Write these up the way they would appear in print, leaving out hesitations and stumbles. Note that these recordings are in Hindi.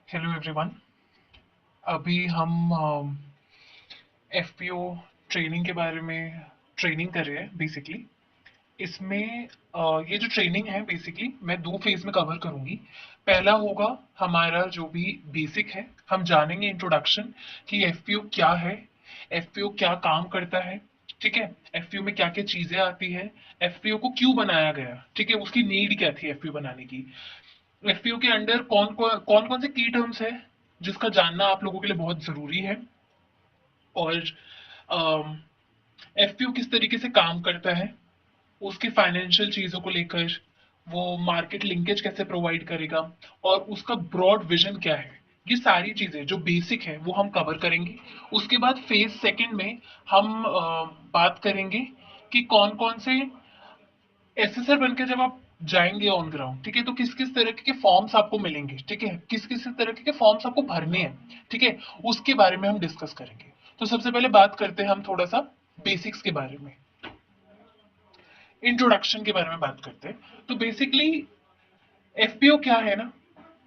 Hello everyone. अभी हम एफपीओ ट्रेनिंग के बारे में ट्रेनिंग कर रहे हैं बेसिकली। इसमें ये जो ट्रेनिंग है बेसिकली मैं दो फेज में कवर करूंगी। पहला होगा हमारा जो भी बेसिक है, हम जानेंगे इंट्रोडक्शन कि एफपीओ क्या है, एफपीओ क्या काम करता है, ठीक है। एफपीओ में क्या क्या चीजें आती है, एफपीओ को क्यों बनाया गया, ठीक है, उसकी नीड क्या थी एफपीओ बनाने की। एफपीओ के अंडर कौन कौन से की टर्म्स है जिसका जानना आप लोगों के लिए बहुत जरूरी है। और एफपीओ किस तरीके से काम करता है, उसकी फाइनेंशियल चीजों को लेकर, वो मार्केट लिंकेज कैसे प्रोवाइड करेगा, और उसका ब्रॉड विजन क्या है। ये सारी चीजें जो बेसिक है वो हम कवर करेंगे। उसके बाद फेज सेकंड में हम बात करेंगे कि कौन कौन से एसएसआर बनकर जब आप जाएंगे ऑन ग्राउंड, ठीक है, तो किस किस तरह के फॉर्म्स आपको मिलेंगे, ठीक है, किस किस तरह के फॉर्म्स आपको भरने हैं, ठीक है, उसके बारे में हम डिस्कस करेंगे। तो सबसे पहले बात करते हैं हम थोड़ा सा बेसिक्स के बारे में, इंट्रोडक्शन के बारे में बात करते हैं। तो बेसिकली एफपीओ क्या है ना,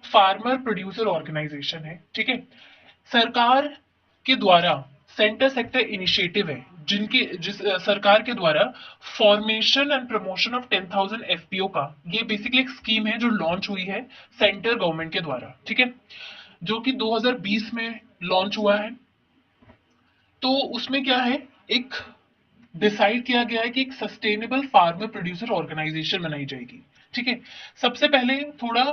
फार्मर प्रोड्यूसर ऑर्गेनाइजेशन है, ठीक है। सरकार के द्वारा सेंटर सेक्टर इनिशिएटिव है, सरकार के द्वारा formation and promotion of 10,000 FPO का ये बेसिकली एक स्कीम है जो लॉन्च हुई है सेंट्रल गवर्नमेंट के द्वारा, ठीक है, जो कि 2020 में लॉन्च हुआ है। तो उसमें क्या है, एक डिसाइड किया गया है कि एक सस्टेनेबल फार्मर प्रोड्यूसर ऑर्गेनाइजेशन बनाई जाएगी, ठीक है। सबसे पहले थोड़ा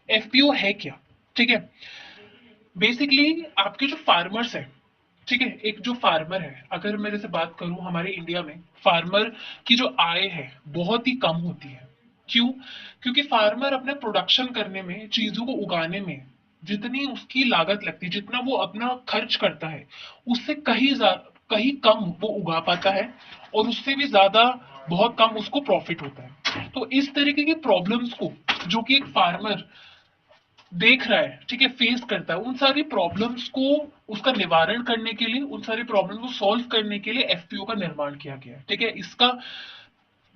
एफपीओ है क्या, ठीक है। बेसिकली आपके जो फार्मर्स है, ठीक है, एक जो फार्मर है, अगर मेरे से बात करूं हमारे इंडिया में फार्मर की जो आय है बहुत ही कम होती है। क्यों? क्योंकि फार्मर अपने प्रोडक्शन करने में, चीजों को उगाने में जितनी उसकी लागत लगती है, जितना वो अपना खर्च करता है, उससे कहीं कम वो उगा पाता है, और उससे भी ज्यादा बहुत कम उसको प्रॉफिट होता है। तो इस तरीके की प्रॉब्लम्स को जो कि एक फार्मर देख रहा है, ठीक है, फेस करता है, उन सारी प्रॉब्लम्स को उसका निवारण करने के लिए, उन सारी प्रॉब्लम्स को सॉल्व करने के लिए एफपीओ का निर्माण किया गया है, ठीक है। इसका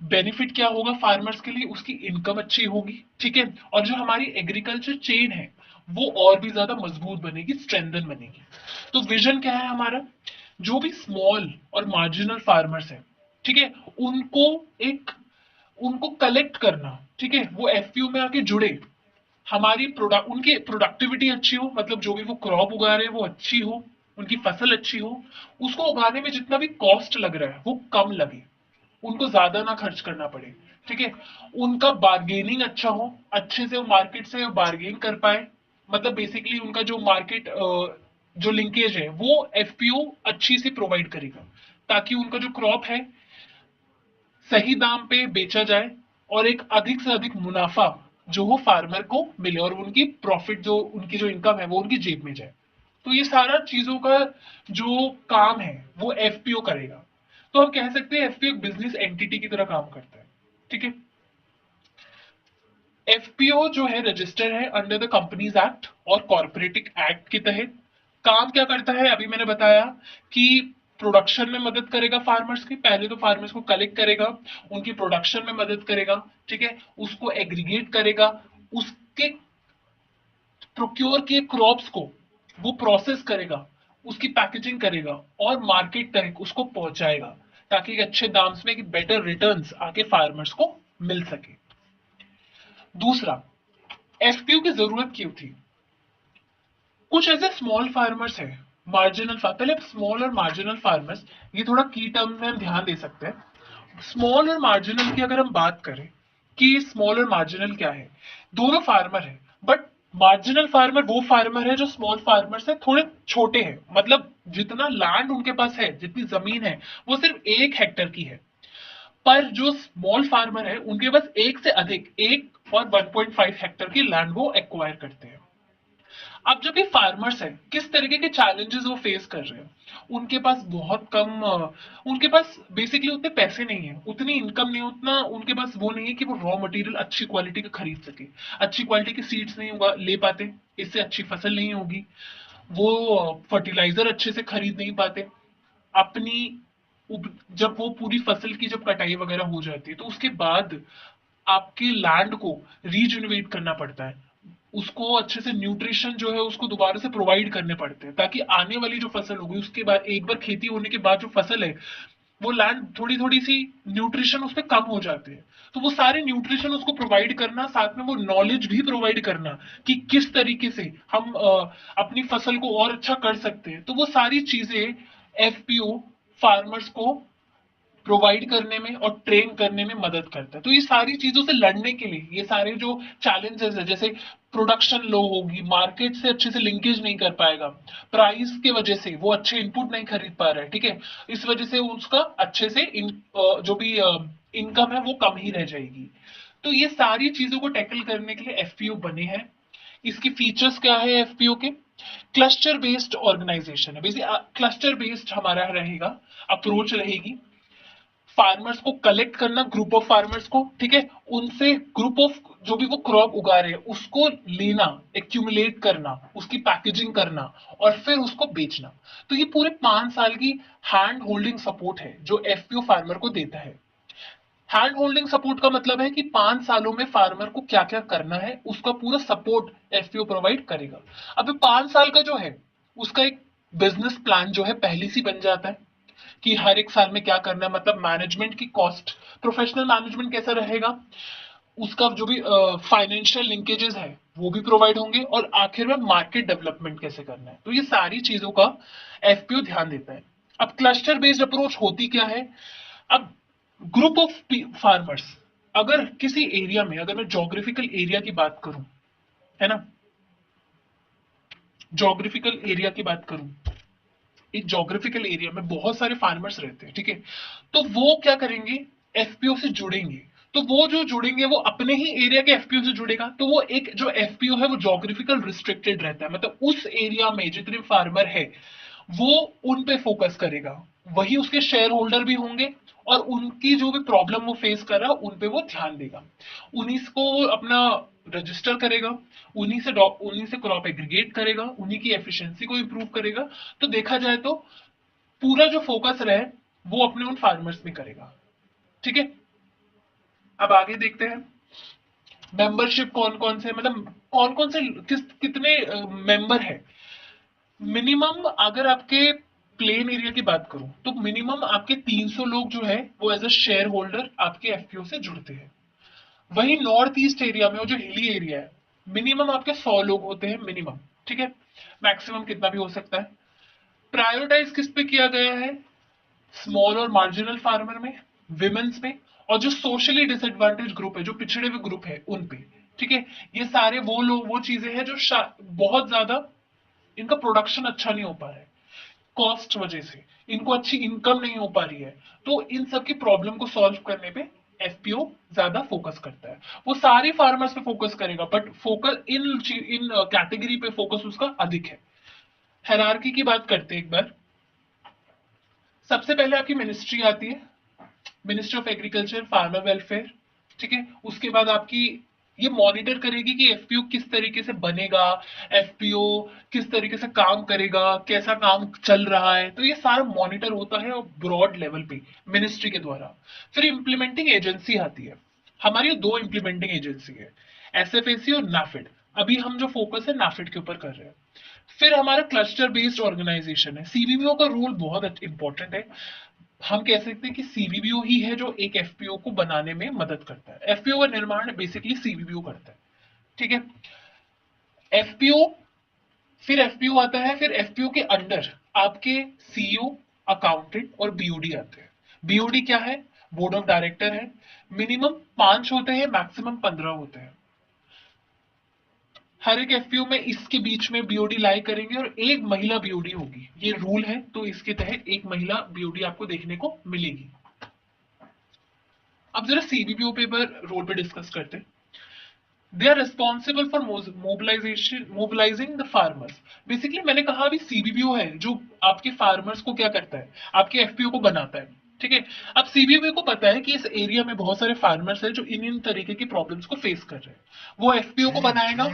बेनिफिट क्या होगा फार्मर्स के लिए, उसकी इनकम अच्छी होगी, ठीक है, और जो हमारी एग्रीकल्चर चेन है वो और भी ज्यादा मजबूत बनेगी, स्ट्रेंथन बनेगी। तो विजन क्या है हमारा, जो भी स्मॉल और मार्जिनल फार्मर्स है, ठीक है, उनको एक उनको कलेक्ट करना, ठीक है, वो एफपीओ में आके जुड़े, हमारी प्रोडक्ट उनकी प्रोडक्टिविटी अच्छी हो, मतलब जो भी वो क्रॉप उगा रहे हैं वो अच्छी हो, उनकी फसल अच्छी हो, उसको उगाने में जितना भी कॉस्ट लग रहा है वो कम लगे, उनको ज्यादा ना खर्च करना पड़े, ठीक है। उनका बार्गेनिंग अच्छा हो, अच्छे से वो मार्केट से बार्गेन कर पाए, मतलब बेसिकली उनका जो मार्केट जो लिंकेज है वो एफपीओ अच्छी से प्रोवाइड करेगा, ताकि उनका जो क्रॉप है सही दाम पे बेचा जाए, और एक अधिक से अधिक मुनाफा जो हो फार्मर को मिले, और उनकी प्रॉफिट जो उनकी जो इनकम है वो उनकी जेब में जाए। तो ये सारा चीजों का जो काम है वो एफपीओ करेगा। तो हम कह सकते हैं एफपीओ एक बिजनेस एंटिटी की तरह काम करता है, ठीक है। एफपीओ जो है रजिस्टर है अंडर द कंपनीज एक्ट और कॉर्पोरेटिव एक्ट के तहत। काम क्या करता है, अभी मैंने बताया कि प्रोडक्शन में मदद करेगा फार्मर्स की, पहले तो फार्मर्स को कलेक्ट करेगा, उनकी प्रोडक्शन में मदद करेगा, ठीक है, उसको एग्रीगेट करेगा, उसके प्रोक्योर किए क्रॉप्स को वो प्रोसेस करेगा, उसकी पैकेजिंग करेगा, और मार्केट तक उसको पहुंचाएगा, ताकि एक अच्छे दाम में एक बेटर रिटर्न्स आके फार्मर्स को मिल सके। दूसरा, एफपीओ की जरूरत क्यों थी। कुछ ऐसे स्मॉल फार्मर्स है, मार्जिनल फार्म, पहले स्मॉल और मार्जिनल फार्मर्स, ये थोड़ा की टर्म में हम ध्यान दे सकते हैं। स्मॉल और मार्जिनल की अगर हम बात करें कि स्मॉल और मार्जिनल क्या है, दोनों फार्मर है, बट मार्जिनल फार्मर वो फार्मर है जो स्मॉल फार्मर से थोड़े छोटे हैं, मतलब जितना लैंड उनके पास है, जितनी जमीन है वो सिर्फ 1 हेक्टर की है। पर जो स्मॉल फार्मर है उनके पास एक से अधिक, 1 और 1.5 हेक्टर की लैंड वो एक्वायर करते हैं। अब जब ये फार्मर्स है, किस तरीके के चैलेंजेस वो फेस कर रहे हैं, उनके पास बहुत कम उनके पास बेसिकली उतने पैसे नहीं है, उतनी इनकम नहीं है, उतना उनके पास वो नहीं है कि वो रॉ मटेरियल अच्छी क्वालिटी का खरीद सके, अच्छी क्वालिटी के सीड्स नहीं उगा ले पाते, इससे अच्छी फसल नहीं होगी, वो फर्टिलाइजर अच्छे से खरीद नहीं पाते, अपनी जब वो पूरी फसल की जब कटाई वगैरह हो जाती है तो उसके बाद आपके लैंड को रीजनरेट करना पड़ता है, उसको अच्छे से न्यूट्रिशन जो है उसको दोबारा से प्रोवाइड करने पड़ते हैं, ताकि आने वाली जो फसल होगी उसके बाद, एक बार खेती होने के बाद जो फसल है, वो लैंड थोड़ी थोड़ी सी न्यूट्रिशन उसमें कम हो जाते हैं, तो वो सारे न्यूट्रिशन उसको प्रोवाइड करना, साथ में वो नॉलेज भी प्रोवाइड करना कि किस तरीके से हम अपनी फसल को और अच्छा कर सकते हैं, तो वो सारी चीजें एफपीओ फार्मर्स को प्रोवाइड करने में और ट्रेन करने में मदद करता है। तो ये सारी चीजों से लड़ने के लिए, ये सारे जो चैलेंजेस है, जैसे प्रोडक्शन लो होगी, मार्केट से अच्छे से लिंकेज नहीं कर पाएगा, प्राइस के वजह से वो अच्छे इनपुट नहीं खरीद पा रहा है, ठीक है, इस वजह से उसका अच्छे से जो भी इनकम है वो कम ही रह जाएगी। तो ये सारी चीजों को टैकल करने के लिए एफपीओ बने हैं। इसकी फीचर्स क्या है एफपीओ के? क्लस्टर बेस्ड ऑर्गेनाइजेशन है, बेसिकली क्लस्टर बेस्ड हमारा रहेगा, अप्रोच रहेगी। फार्मर्स को कलेक्ट करना, ग्रुप ऑफ फार्मर्स को, ठीक है, उनसे ग्रुप ऑफ जो भी वो क्रॉप उगा रहे हैं उसको लेना, एक्यूमुलेट करना, उसकी पैकेजिंग करना और फिर उसको बेचना। तो ये पूरे 5 साल की हैंड होल्डिंग सपोर्ट है जो एफपीओ फार्मर को देता है। हैंड होल्डिंग सपोर्ट का मतलब है कि 5 सालों में फार्मर को क्या क्या करना है उसका पूरा सपोर्ट एफपीओ प्रोवाइड करेगा। अब 5 साल का जो है उसका एक बिजनेस प्लान जो है पहले से बन जाता है कि हर एक साल में क्या करना है, मतलब मैनेजमेंट की कॉस्ट, प्रोफेशनल मैनेजमेंट कैसा रहेगा, उसका जो भी फाइनेंशियल लिंकेजेस है वो भी प्रोवाइड होंगे, और आखिर में मार्केट डेवलपमेंट कैसे करना है, तो ये सारी चीजों का एफपीओ ध्यान देता है। अब क्लस्टर बेस्ड अप्रोच होती क्या है? अब ग्रुप ऑफ फार्मर्स, अगर किसी एरिया में, अगर मैं जोग्राफिकल एरिया की बात करूं, है ना, जोग्राफिकल एरिया की बात करूं, एक जोग्राफिकल एरिया में बहुत सारे फार्मर्स रहते हैं, ठीक है, तो वो क्या करेंगे, एफपीओ से जुड़ेंगे। तो वो जो जुड़ेंगे वो अपने ही एरिया के एफपीओ से जुड़ेगा, तो वो एक जो एफपीओ है वो जोग्राफिकल रिस्ट्रिक्टेड रहता है, मतलब उस एरिया में जितने फार्मर है वो उन पे फोकस करेगा, वही उसके शेयर होल्डर भी होंगे, और उनकी जो भी प्रॉब्लम वो फेस कर रहा है उन पे वो ध्यान देगा, उन्हीं को अपना रजिस्टर करेगा, उन्हीं से क्रॉप एग्रीगेट करेगा, उन्हीं की एफिशिएंसी को इंप्रूव करेगा। तो देखा जाए तो पूरा जो फोकस रहे वो अपने उन फार्मर्स में करेगा, ठीक है। अब आगे देखते हैं मेंबरशिप कौन कौन से, मतलब कौन कौन से कितने मेंबर है। मिनिमम अगर आपके प्लेन एरिया की बात करूं तो मिनिमम आपके 300 लोग जो है वो एज अ शेयर होल्डर आपके एफपीओ से जुड़ते हैं। वही नॉर्थ ईस्ट एरिया में, वो जो हिली एरिया है, मिनिमम आपके 100 लोग होते हैं मिनिमम, ठीक है, मैक्सिमम कितना भी हो सकता है। प्रायोरिटाइज किस पे किया गया है? स्मॉल और मार्जिनल फार्मर में, विमेन्स में, और जो सोशली डिसएडवांटेज ग्रुप है, जो पिछड़े हुए ग्रुप है उन पे, ठीक है। ये सारे वो लोग, वो चीजें हैं जो बहुत ज्यादा इनका प्रोडक्शन अच्छा नहीं हो पा रहा है, कॉस्ट वजह से इनको अच्छी इनकम नहीं हो पा रही है, तो इन सब की प्रॉब्लम को सॉल्व करने पे एफपीओ ज्यादा फोकस करता है। वो सारे फार्मर्स पे फोकस करेगा, बट फोकस इन कैटेगरी पे फोकस उसका अधिक है। हायरार्की की बात करते हैं एक बार। सबसे पहले आपकी मिनिस्ट्री आती है, ministry of agriculture farmer welfare, ठीक है। उसके बाद आपकी ये मॉनिटर करेगी कि एफपीओ किस तरीके से बनेगा, एफपीओ किस तरीके से काम करेगा, कैसा काम चल रहा है, तो ये सारा मॉनिटर होता है ब्रॉड लेवल पे मिनिस्ट्री के द्वारा। फिर इंप्लीमेंटिंग एजेंसी आती है, हमारी दो इंप्लीमेंटिंग एजेंसी है, एसएफएसी और नाफेड। अभी हम जो फोकस है नाफेड के ऊपर कर रहे हैं। फिर हमारा क्लस्टर बेस्ड ऑर्गेनाइजेशन है, सीबीबीओ का रोल बहुत इंपॉर्टेंट है। हम कह सकते हैं कि सीबीबीओ ही है जो एक एफपीओ को बनाने में मदद करता है, एफपीओ का निर्माण बेसिकली सीबीबीओ करता है, ठीक है। एफपीओ, फिर एफपीओ आता है, फिर एफपीओ के अंडर आपके सीईओ, अकाउंटेंट और बीओडी आते हैं। बीओडी क्या है? बोर्ड ऑफ डायरेक्टर है। मिनिमम 5 होते हैं, मैक्सिमम 15 होते हैं। हर एक एफपीओ में इसके बीच में बीओडी लाई करेंगे और एक महिला बीओडी होगी, ये रूल है, तो इसके तहत एक महिला बीओडी आपको देखने को मिलेगी। अब जरा सीबीपीओ पेपर रोल पे डिस्कस करते हैं। They are responsible for mobilising the farmers. Basically मैंने कहा अभी सीबीपीओ है जो आपके फार्मर्स को क्या करता है, आपके एफपीओ को बनाता है, ठीक है। अब सीबीपीओ को पता है कि इस एरिया में बहुत सारे फार्मर्स हैं जो इन तरीके की प्रॉब्लम्स को फेस कर रहे हैं, वो एफपीओ को बनाएगा,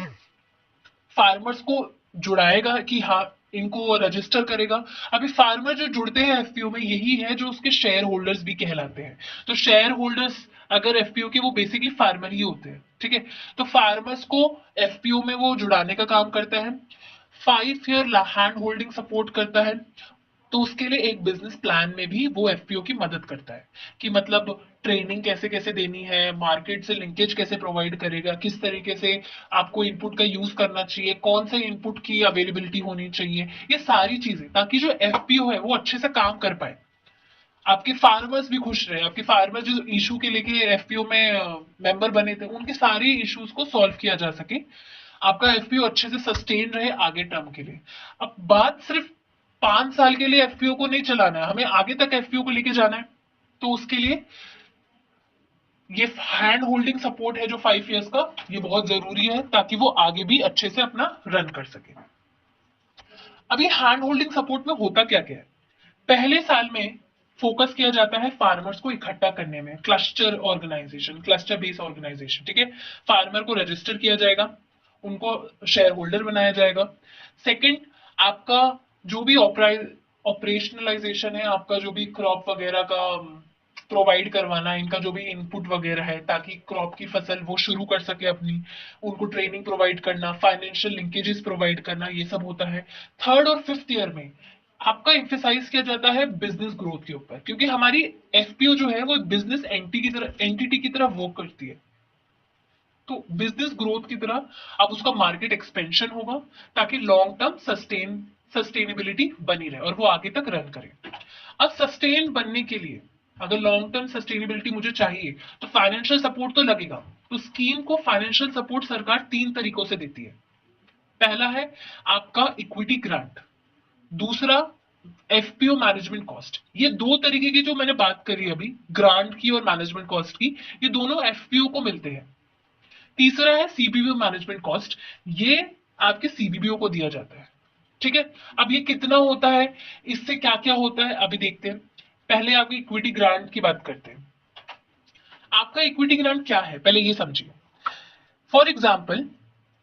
फार्मर्स को जुड़ाएगा कि हाँ इनको रजिस्टर करेगा। अभी फार्मर जो जुड़ते हैं एफपीओ में यही है जो उसके शेयर होल्डर्स भी कहलाते हैं। तो शेयर होल्डर्स अगर एफपीओ के वो बेसिकली फार्मर ही होते हैं, ठीक है। तो फार्मर्स को एफपीओ में वो जुड़ाने का काम करता है। 5 ईयर हैंड होल्डिंग सपोर्ट करता है। तो उसके लिए एक बिजनेस प्लान में भी वो एफपीओ की मदद करता है कि मतलब ट्रेनिंग कैसे कैसे देनी है, मार्केट से लिंकेज कैसे प्रोवाइड करेगा, किस तरीके से आपको इनपुट का यूज करना चाहिए, कौन से इनपुट की अवेलेबिलिटी होनी चाहिए, ये सारी चीजें, ताकि जो एफपीओ है वो अच्छे से काम कर पाए, आपके फार्मर्स भी खुश रहे, आपके फार्मर जो इशू के लेके एफपीओ में मेंबर बने थे उनके सारे इश्यूज को सॉल्व किया जा सके, आपका एफपीओ अच्छे से सस्टेन रहे आगे टर्म के लिए। अब बात सिर्फ 5 साल के लिए एफपीओ को नहीं चलाना है, हमें आगे तक एफपीओ को लेके जाना है। तो उसके लिए ये हैंड होल्डिंग सपोर्ट है जो 5 इयर्स का, ये बहुत जरूरी है ताकि वो आगे भी अच्छे से अपना रन कर सके। अभी हैंड होल्डिंग सपोर्ट में होता क्या क्या है, पहले साल में फोकस किया जाता है फार्मर्स को इकट्ठा करने में, cluster organisation, cluster based organisation, ठीक है। फार्मर को रजिस्टर किया जाएगा, उनको शेयर होल्डर बनाया जाएगा। सेकंड, आपका जो भी ऑपरेशनलाइजेशन है, आपका जो भी क्रॉप वगैरह का प्रोवाइड करवाना, इनका जो भी इनपुट वगैरह है ताकि क्रॉप की फसल वो शुरू कर सके अपनी, उनको ट्रेनिंग प्रोवाइड करना, फाइनेंशियल लिंकेजेस प्रोवाइड करना, ये सब होता है। थर्ड और फिफ्थ ईयर में आपका एम्फेसाइज किया जाता है बिजनेस ग्रोथ के ऊपर, क्योंकि हमारी एफपीओ जो है वो बिजनेस एंटिटी की तरह वर्क करती है। तो बिजनेस ग्रोथ की तरह अब उसका मार्केट एक्सपेंशन होगा ताकि लॉन्ग टर्म सस्टेनेबिलिटी बनी रहे और वो आगे तक रन करे। अब सस्टेन बनने के लिए, अगर लॉन्ग टर्म सस्टेनेबिलिटी मुझे चाहिए तो फाइनेंशियल सपोर्ट तो लगेगा। तो स्कीम को फाइनेंशियल सपोर्ट सरकार 3 तरीकों से देती है। पहला है आपका इक्विटी ग्रांट, दूसरा एफपीओ मैनेजमेंट कॉस्ट। ये 2 तरीके की जो मैंने बात करी अभी, ग्रांट की और मैनेजमेंट कॉस्ट की, ये दोनों एफपीओ को मिलते हैं। तीसरा है सीबीबीओ मैनेजमेंट कॉस्ट, ये आपके सीबीबीओ को दिया जाता है, ठीक है। अब ये कितना होता है, इससे क्या क्या होता है अभी देखते हैं। पहले आपकी इक्विटी ग्रांट की बात करते हैं। आपका इक्विटी ग्रांट क्या है पहले ये समझिए। फॉर एग्जाम्पल,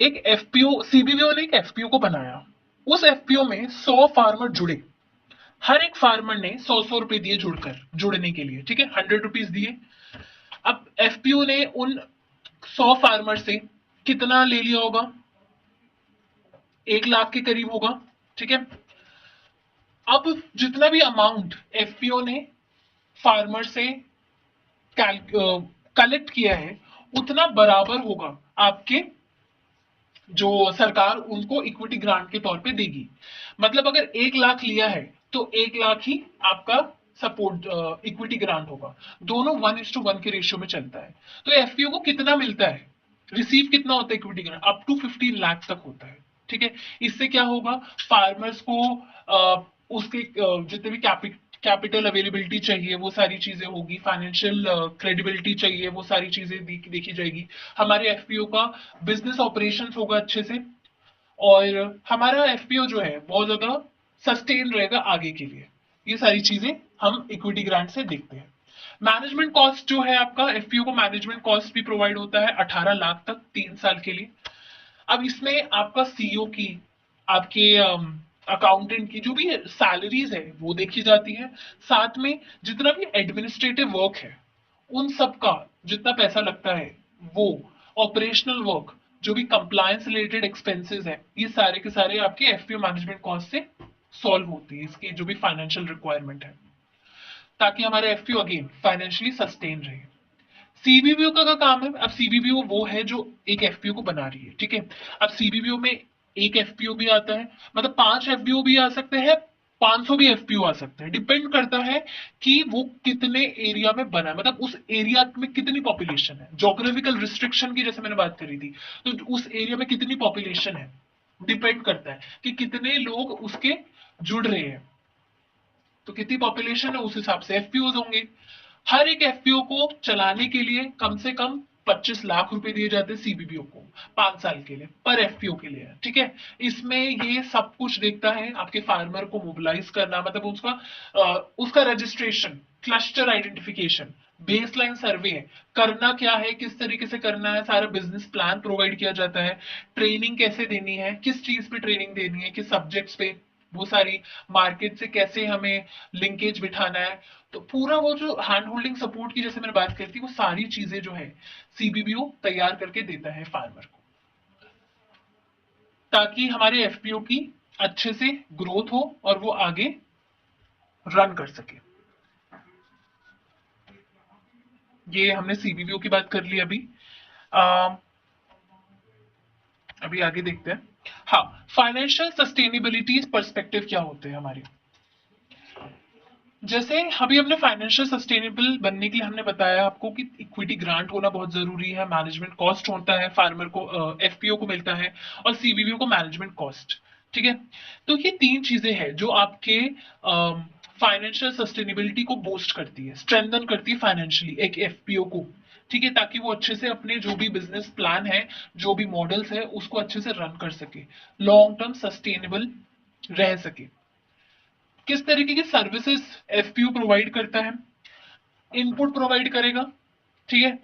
एक एफपीओ, सीबीबीओ ने एक एफपीओ को बनाया, उस एफपीओ में 100 फार्मर जुड़े, हर एक फार्मर ने 100 रुपए दिए जुड़ने के लिए, ठीक है, 100 रुपीज दिए। अब एफपीओ ने उन 100 फार्मर से कितना ले लिया होगा, 1 लाख के करीब होगा, ठीक है। अब जितना भी अमाउंट एफपीओ ने फार्मर से कलेक्ट किया है उतना बराबर होगा आपके, जो सरकार उनको इक्विटी ग्रांट के तौर पे देगी। मतलब अगर 1 लाख लिया है तो 1 लाख ही आपका सपोर्ट इक्विटी ग्रांट होगा। दोनों 1:1 के रेशियो में चलता है। तो एफपीओ को कितना मिलता है, रिसीव कितना होता है equity grant, up to 15 lakh तक होता है, ठीक है। इससे क्या होगा, फार्मर्स को उसके जितने भी कैपिटल अवेलेबिलिटी चाहिए वो सारी चीजें होगी, फाइनेंशियल क्रेडिबिलिटी चाहिए वो सारी चीजें देखी जाएगी, हमारे एफपीओ का बिजनेस ऑपरेशन होगा अच्छे से, और हमारा एफपीओ जो है बहुत ज्यादा सस्टेन रहेगा आगे के लिए। ये सारी चीजें हम इक्विटी ग्रांट से देखते हैं। मैनेजमेंट कॉस्ट जो है आपका, एफपीओ को मैनेजमेंट कॉस्ट भी प्रोवाइड होता है 18 लाख तक 3 साल के लिए। अब इसमें आपका सीईओ की, आपके अकाउंटेंट की जो भी सैलरीज है वो देखी जाती है, साथ में जितना भी एडमिनिस्ट्रेटिव वर्क है उन सब का जितना पैसा लगता है वो, ऑपरेशनल वर्क, जो भी कंप्लायंस रिलेटेड एक्सपेंसेस है, ये सारे के सारे आपके एफपीओ मैनेजमेंट कॉस्ट से सॉल्व होती है, इसकी जो भी फाइनेंशियल रिक्वायरमेंट है, ताकि हमारे एफपीओ अगेन फाइनेंशियली सस्टेन रहे। सीबीबीओ का काम है, अब सीबीबीओ वो है जो एक एफपीओ को बना रही है, ठीक है। अब सीबीबीओ में एक एफपीओ भी आता है, मतलब 5 एफपीओ भी आ सकते हैं, 500 भी एफपीओ आ सकते हैं, डिपेंड करता है कि वो कितने एरिया में बना है, मतलब उस एरिया में कितनी पॉपुलेशन है, जोग्राफिकल रिस्ट्रिक्शन की जैसे मैंने बात करी थी, तो उस एरिया में कितनी पॉपुलेशन है, डिपेंड करता है कि कितने लोग उसके जुड़ रहे हैं, तो कितनी पॉपुलेशन है उस हिसाब से एफपीओ होंगे। हर एक एफपीओ को चलाने के लिए कम से कम 25 लाख रुपए दिए जाते हैं सीबीबीओ को 5 साल के लिए, पर एफपीओ के लिए, ठीक है। इसमें ये सब कुछ देखता है आपके फार्मर को मोबिलाइज करना, मतलब उसका registration, cluster identification, baseline survey करना क्या है, किस तरीके से करना है, सारा बिजनेस प्लान प्रोवाइड किया जाता है, ट्रेनिंग कैसे देनी है, किस चीज पे ट्रेनिंग देनी है, किस सब्जेक्ट्स पे, वो सारी मार्केट से कैसे हमें लिंकेज बिठाना है, तो पूरा वो जो हैंड होल्डिंग सपोर्ट की जैसे मैंने बात करी थी, वो सारी चीजें जो है सीबीबीओ तैयार करके देता है फार्मर को, ताकि हमारे एफपीओ की अच्छे से ग्रोथ हो और वो आगे रन कर सके। ये हमने सीबीबीओ की बात कर ली। अभी आगे देखते हैं। हाँ, फाइनेंशियल सस्टेनेबिलिटी पर्सपेक्टिव क्या होते हैं हमारे, जैसे अभी हमने फाइनेंशियल सस्टेनेबल बनने के लिए हमने बताया आपको कि इक्विटी ग्रांट होना बहुत जरूरी है, मैनेजमेंट कॉस्ट होता है फार्मर को, एफपीओ को मिलता है, और सीबीबीओ को मैनेजमेंट कॉस्ट। ठीक है, तो ये तीन चीजें हैं जो आपके फाइनेंशियल सस्टेनेबिलिटी को बूस्ट करती है, स्ट्रेंथन करती है फाइनेंशियली एक एफपीओ को। ठीक है, ताकि वो अच्छे से अपने जो भी बिजनेस प्लान है, जो भी मॉडल्स है, उसको अच्छे से रन कर सके, लॉन्ग टर्म सस्टेनेबल रह सके। किस तरीके की सर्विसेज एफपीयू प्रोवाइड करता है, इनपुट प्रोवाइड करेगा, ठीक है,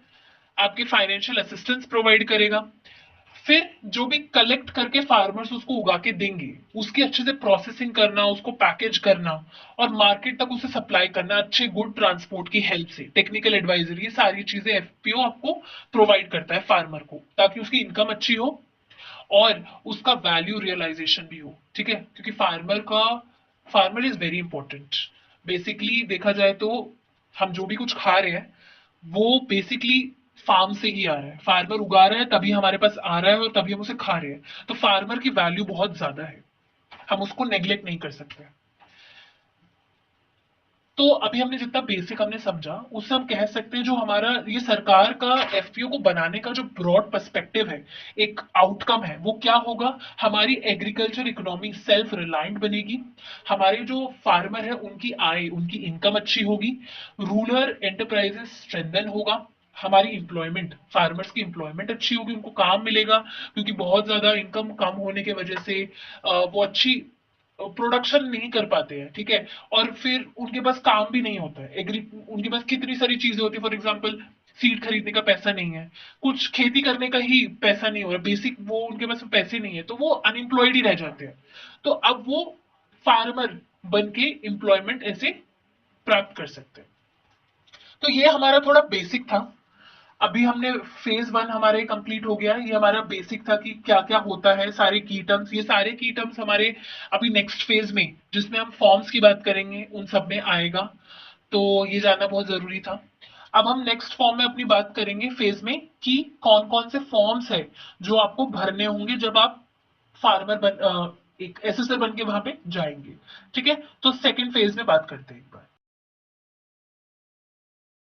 आपके फाइनेंशियल असिस्टेंस प्रोवाइड करेगा, फिर जो भी कलेक्ट करके फार्मर्स उसको उगा के देंगे उसकी अच्छे से प्रोसेसिंग करना, उसको पैकेज करना और मार्केट तक उसे सप्लाई करना अच्छे गुड ट्रांसपोर्ट की हेल्प से, टेक्निकल एडवाइजरी, ये सारी चीजें एफपीओ आपको प्रोवाइड करता है फार्मर को, ताकि उसकी इनकम अच्छी हो और उसका वैल्यू रियलाइजेशन भी हो। ठीक है, क्योंकि farmer is very important. Basically देखा जाए तो हम जो भी कुछ खा रहे हैं वो बेसिकली फार्म से ही आ रहा है, फार्मर उगा रहा है तभी हमारे पास आ रहा है और तभी हम उसे खा रहे हैं, तो फार्मर की वैल्यू बहुत ज्यादा है, हम उसको नेग्लेक्ट नहीं कर सकते। तो अभी हमने जितना बेसिक हमने समझा उससे हम कह सकते हैं जो हमारा ये सरकार का एफपीओ को बनाने का जो ब्रॉड पर्सपेक्टिव है, एक आउटकम है, वो क्या होगा, हमारी एग्रीकल्चर इकोनॉमी सेल्फ रिलायंट बनेगी, हमारे जो फार्मर है उनकी आय, उनकी इनकम अच्छी होगी, रूरल एंटरप्राइजेस स्ट्रेंथन होगा, हमारी इंप्लॉयमेंट, फार्मर्स की इंप्लॉयमेंट अच्छी होगी, उनको काम मिलेगा, क्योंकि बहुत ज्यादा इनकम कम होने की वजह से वो अच्छी प्रोडक्शन नहीं कर पाते हैं। ठीक है, और फिर उनके पास काम भी नहीं होता है, एग्री उनके पास कितनी सारी चीजें होती है, फॉर एग्जांपल सीड खरीदने का पैसा नहीं है, कुछ खेती करने का ही पैसा नहीं हो रहा, बेसिक वो उनके पास पैसे नहीं है, तो वो अनएम्प्लॉयड ही रह जाते हैं। तो अब वो फार्मर बन के एम्प्लॉयमेंट ऐसे प्राप्त कर सकते हैं। तो ये हमारा थोड़ा बेसिक था। अभी हमने फेज वन हमारे कंप्लीट हो गया, ये हमारा बेसिक था कि क्या क्या होता है, सारे की टर्म्स, ये सारे की टर्म्स हमारे अभी नेक्स्ट फेज में जिसमें हम फॉर्म्स की बात करेंगे उन सब में आएगा, तो ये जानना बहुत जरूरी था। अब हम नेक्स्ट फॉर्म में अपनी बात करेंगे फेज में कि कौन कौन से फॉर्म्स है जो आपको भरने होंगे जब आप फार्मर एक एसेसर बन के वहां पे जाएंगे। ठीक है, तो सेकेंड फेज में बात करते हैं एक बार।